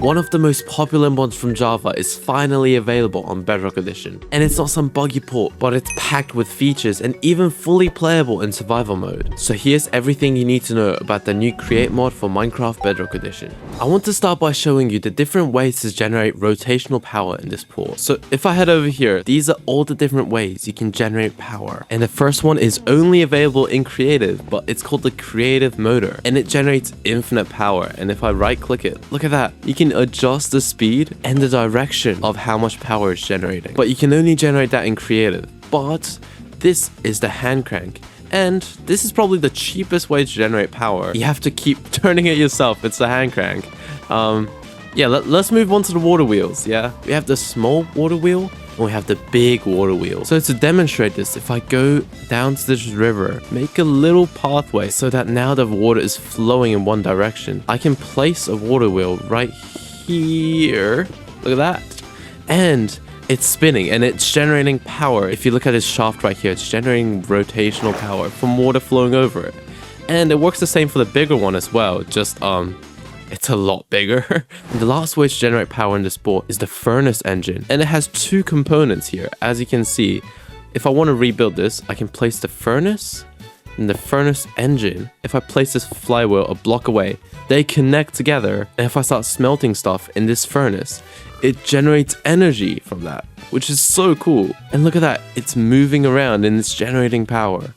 One of the most popular mods from Java is finally available on Bedrock Edition. And it's not some buggy port, but it's packed with features and even fully playable in survival mode. So here's everything you need to know about the new create mod for Minecraft Bedrock Edition. I want to start by showing you the different ways to generate rotational power in this port. So if I head over here, these are all the different ways you can generate power. And the first one is only available in creative, but it's called the creative motor, and it generates infinite power. And if I right click it, look at that, you can adjust the speed and the direction of how much power it's generating, but you can only generate that in creative. But this is the hand crank, and this is probably the cheapest way to generate power. You have to keep turning it yourself. It's the hand crank. Yeah, let's move on to the water wheels. Yeah, we have the small water wheel and we have the big water wheel. So to demonstrate this, if I go down to this river, make a little pathway so that now the water is flowing in one direction, I can place a water wheel right here. Look at that. And it's spinning and it's generating power. If you look at this shaft right here, it's generating rotational power from water flowing over it. And it works the same for the bigger one as well, just it's a lot bigger. And the last way to generate power in this board is the furnace engine, and it has two components here. As you can see, if I want to rebuild this, I can place the furnace and the furnace engine. If I place this flywheel a block away, they connect together, and if I start smelting stuff in this furnace, it generates energy from that, which is so cool. And look at that, it's moving around and it's generating power.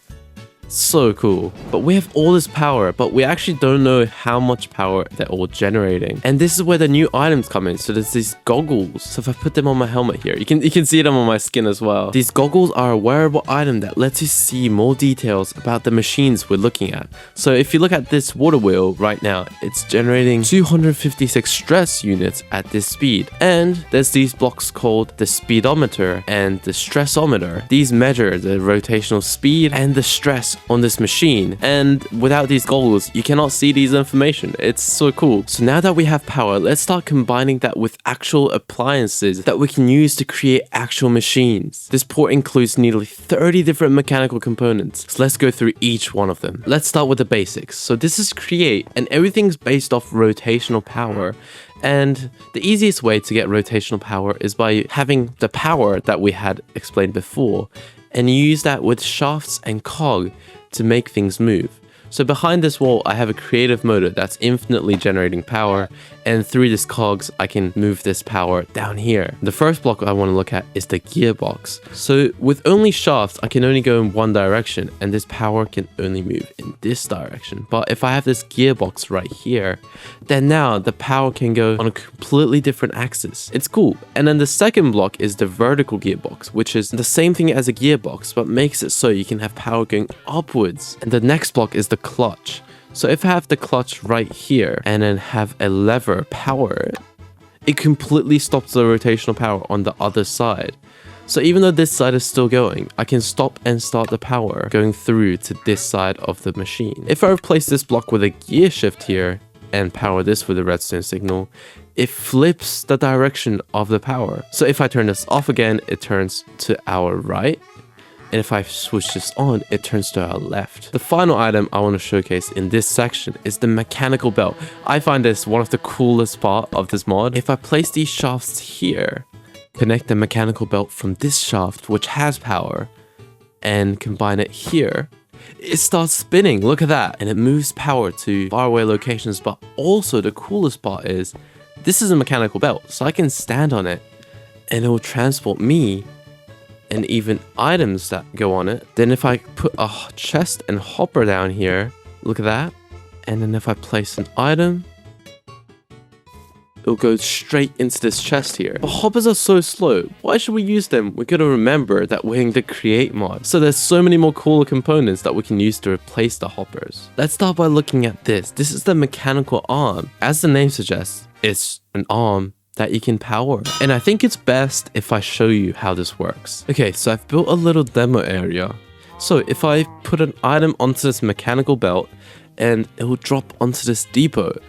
So cool. But we have all this power, but we actually don't know how much power they're all generating. And this is where the new items come in. So there's these goggles. So if I put them on my helmet here, you can see them on my skin as well. These goggles are a wearable item that lets you see more details about the machines we're looking at. So if you look at this water wheel right now, it's generating 256 stress units at this speed. And there's these blocks called the speedometer and the stressometer. These measure the rotational speed and the stress on this machine, and without these goggles you cannot see these information. It's so cool. So now that we have power, let's start combining that with actual appliances that we can use to create actual machines. This port includes nearly 30 different mechanical components, so let's go through each one of them. Let's start with the basics. So this is create, and everything's based off rotational power. And the easiest way to get rotational power is by having the power that we had explained before, and you use that with shafts and cog to make things move. So behind this wall, I have a creative motor that's infinitely generating power, and through this cogs, I can move this power down here. The first block I want to look at is the gearbox. So with only shafts, I can only go in one direction, and this power can only move in this direction. But if I have this gearbox right here, then now the power can go on a completely different axis. It's cool. And then the second block is the vertical gearbox, which is the same thing as a gearbox, but makes it so you can have power going upwards. And the next block is the clutch. So if I have the clutch right here and then have a lever power, it completely stops the rotational power on the other side. So even though this side is still going, I can stop and start the power going through to this side of the machine. If I replace this block with a gear shift here and power this with a redstone signal, it flips the direction of the power. So if I turn this off again, it turns to our right. And if I switch this on, it turns to our left. The final item I want to showcase in this section is the mechanical belt. I find this one of the coolest part of this mod. If I place these shafts here, connect the mechanical belt from this shaft, which has power, and combine it here, it starts spinning. Look at that. And it moves power to faraway locations. But also the coolest part is, this is a mechanical belt, so I can stand on it and it will transport me and even items that go on it. Then if I put a chest and hopper down here, look at that. And then if I place an item, it'll go straight into this chest here. But hoppers are so slow. Why should we use them? We're gonna remember that we're in the create mod. So there's so many more cooler components that we can use to replace the hoppers. Let's start by looking at this. This is the mechanical arm. As the name suggests, it's an arm that you can power. And I think it's best if I show you how this works. Okay, so I've built a little demo area. So if I put an item onto this mechanical belt, and it will drop onto this depot.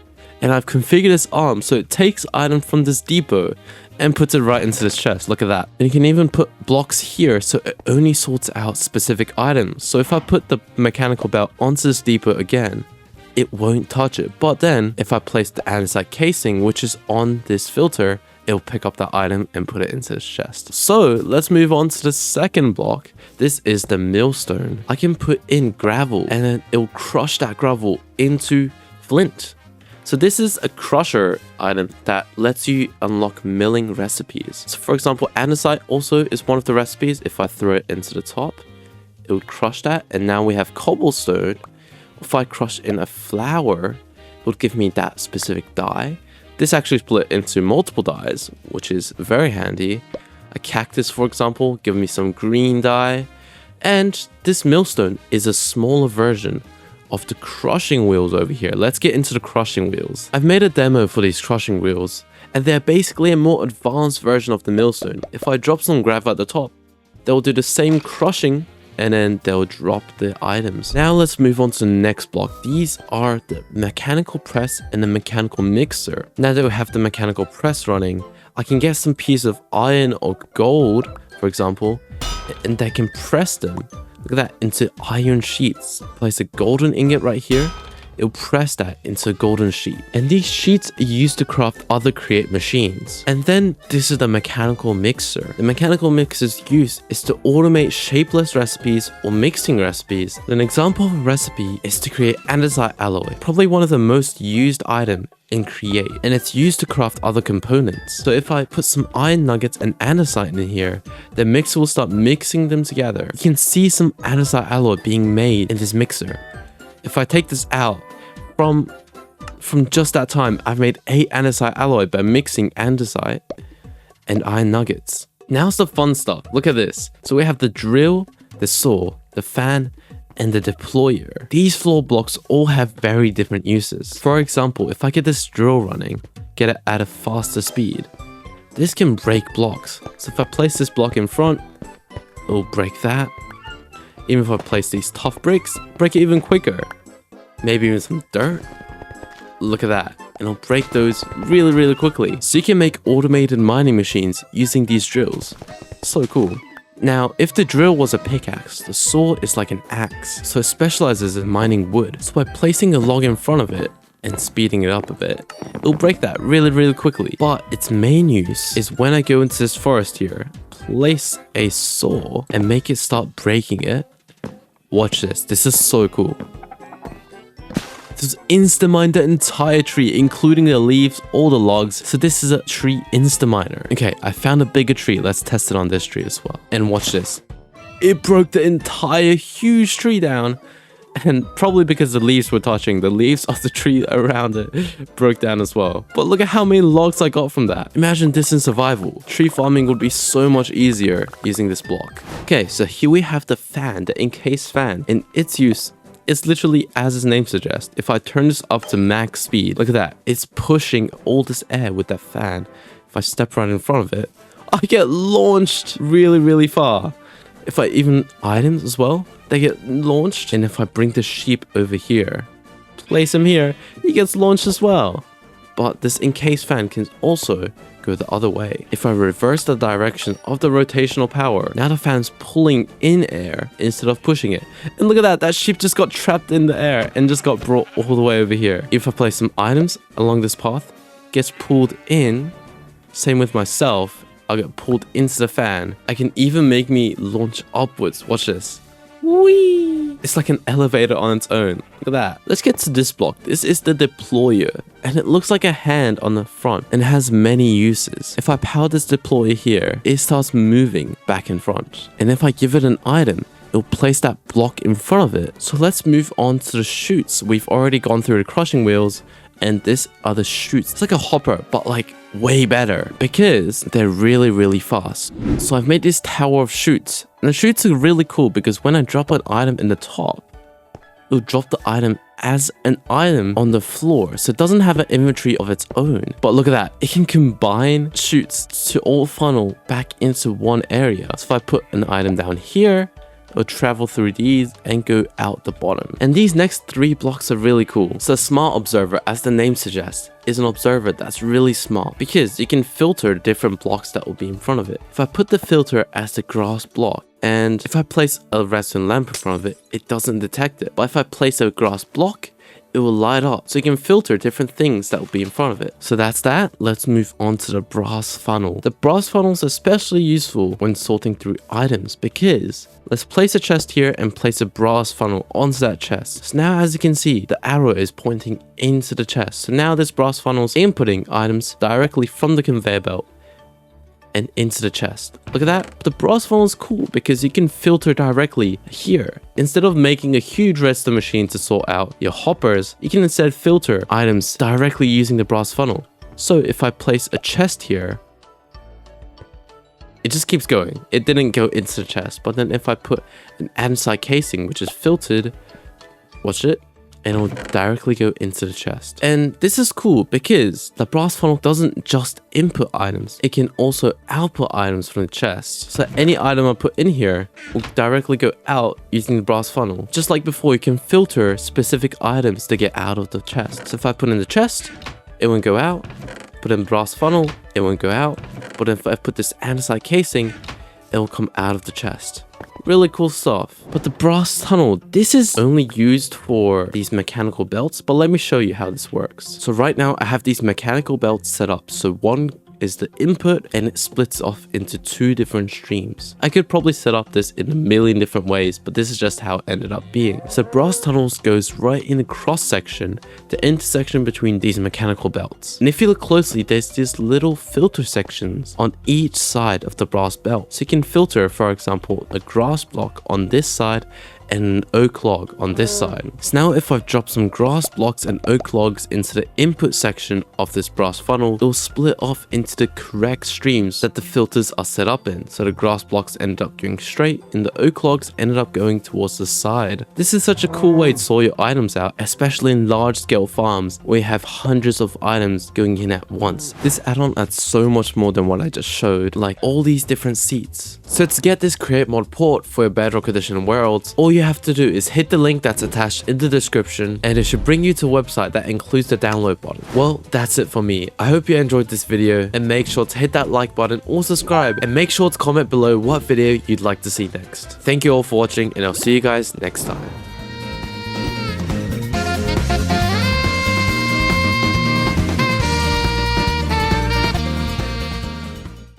And I've configured this arm so it takes item from this depot and puts it right into this chest. Look at that. And you can even put blocks here so it only sorts out specific items. So if I put the mechanical belt onto this depot again, it won't touch it. But then if I place the andesite casing, which is on this filter, it'll pick up that item and put it into this chest. So let's move on to the second block. This is the millstone. I can put in gravel and then it'll crush that gravel into flint. So this is a crusher item that lets you unlock milling recipes. So for example, andesite also is one of the recipes. If I throw it into the top, it would crush that. And now we have cobblestone. If I crush in a flour, it would give me that specific dye. This actually split into multiple dyes, which is very handy. A cactus, for example, give me some green dye. And this millstone is a smaller version of the crushing wheels over here. Let's get into the crushing wheels. I've made a demo for these crushing wheels, and they're basically a more advanced version of the millstone. If I drop some gravel at the top, they'll do the same crushing, and then they'll drop the items. Now let's move on to the next block. These are the mechanical press and the mechanical mixer. Now that we have the mechanical press running, I can get some piece of iron or gold, for example, and I can press them, look at that, into iron sheets. Place a golden ingot right here. It'll press that into a golden sheet. And these sheets are used to craft other create machines. And then this is the mechanical mixer. The mechanical mixer's use is to automate shapeless recipes or mixing recipes. An example of a recipe is to create andesite alloy, probably one of the most used items in Create, and it's used to craft other components. So if I put some iron nuggets and andesite in here, the mixer will start mixing them together. You can see some andesite alloy being made in this mixer. If I take this out, from just that time, I've made 8 andesite alloy by mixing andesite and iron nuggets. Now's the fun stuff. Look at this. So we have the drill, the saw, the fan, and the deployer. These floor blocks all have very different uses. For example, if I get this drill running, get it at a faster speed, this can break blocks. So if I place this block in front, it'll break that. Even if I place these tough bricks, break it even quicker. Maybe even some dirt. Look at that. And it'll break those really, really quickly. So you can make automated mining machines using these drills. So cool. Now, if the drill was a pickaxe, the saw is like an axe. So it specializes in mining wood. So by placing a log in front of it and speeding it up a bit, it'll break that really, really quickly. But its main use is when I go into this forest here, place a saw and make it start breaking it. Watch this. This is so cool. Just insta-mine the entire tree, including the leaves, all the logs. So this is a tree insta-miner. Okay, I found a bigger tree. Let's test it on this tree as well. And watch this. It broke the entire huge tree down. And probably because the leaves were touching, the leaves of the tree around it broke down as well. But look at how many logs I got from that. Imagine this in survival. Tree farming would be so much easier using this block. Okay, so here we have the fan, the encased fan. And its use is literally as its name suggests. If I turn this up to max speed, look at that. It's pushing all this air with that fan. If I step right in front of it, I get launched really, really far. If I even items as well, they get launched. And if I bring the sheep over here, place him here, he gets launched as well. But this encased fan can also go the other way. If I reverse the direction of the rotational power, now the fan's pulling in air instead of pushing it. And look at that, that sheep just got trapped in the air and just got brought all the way over here. If I place some items along this path, gets pulled in. Same with myself, I'll get pulled into the fan. I can even make me launch upwards. Watch this. Whee! It's like an elevator on its own. Look at that. Let's get to this block. This is the deployer, and it looks like a hand on the front and has many uses. If I power this deployer here, it starts moving back in front. And if I give it an item, it'll place that block in front of it. So let's move on to the chutes. We've already gone through the crushing wheels, and this are the chutes. It's like a hopper, but like way better because they're really, really fast. So I've made this tower of chutes, and the chutes are really cool because when I drop an item in the top, it'll drop the item as an item on the floor, so it doesn't have an inventory of its own. But look at that, it can combine chutes to all funnel back into one area. So if I put an item down here, it'll travel through these and go out the bottom. And these next 3 blocks are really cool. So a smart observer, as the name suggests, is an observer that's really smart because you can filter different blocks that will be in front of it. If I put the filter as the grass block, and if I place a redstone lamp in front of it, it doesn't detect it. But if I place a grass block it will light up so you can filter different things that will be in front of it. So that's that. Let's move on to the brass funnel. The brass funnel is especially useful when sorting through items because let's place a chest here and place a brass funnel onto that chest. So now as you can see, the arrow is pointing into the chest. So now this brass funnel is inputting items directly from the conveyor belt and into the chest. Look at that. The brass funnel is cool because you can filter directly here. Instead of making a huge redstone machine to sort out your hoppers, you can instead filter items directly using the brass funnel. So if I place a chest here, it just keeps going. It didn't go into the chest. But then if I put an andesite casing, which is filtered, watch it, and it will directly go into the chest. And this is cool because the brass funnel doesn't just input items, it can also output items from the chest. So any item I put in here will directly go out using the brass funnel. Just like before, you can filter specific items to get out of the chest. So if I put in the chest, it won't go out. Put in brass funnel, it won't go out. But if I put this andesite casing, it will come out of the chest. Really cool stuff. But the brass tunnel, this is only used for these mechanical belts, but let me show you how this works. So right now I have these mechanical belts set up. So one is the input and it splits off into 2 different streams. I could probably set up this in a million different ways, but this is just how it ended up being. So brass tunnels goes right in the cross section, the intersection between these mechanical belts. And if you look closely, there's these little filter sections on each side of the brass belt. So you can filter, for example, a grass block on this side and an oak log on this side. So now if I've dropped some grass blocks and oak logs into the input section of this brass funnel, it will split off into the correct streams that the filters are set up in. So the grass blocks ended up going straight and the oak logs ended up going towards the side. This is such a cool way to sort your items out, especially in large scale farms where you have hundreds of items going in at once. This add-on adds so much more than what I just showed, like all these different seats. So to get this create mod port for your Bedrock Edition worlds, all you have to do is hit the link that's attached in the description and it should bring you to a website that includes the download button. Well, that's it for me. I hope you enjoyed this video and make sure to hit that like button or subscribe and make sure to comment below what video you'd like to see next. Thank you all for watching and I'll see you guys next time.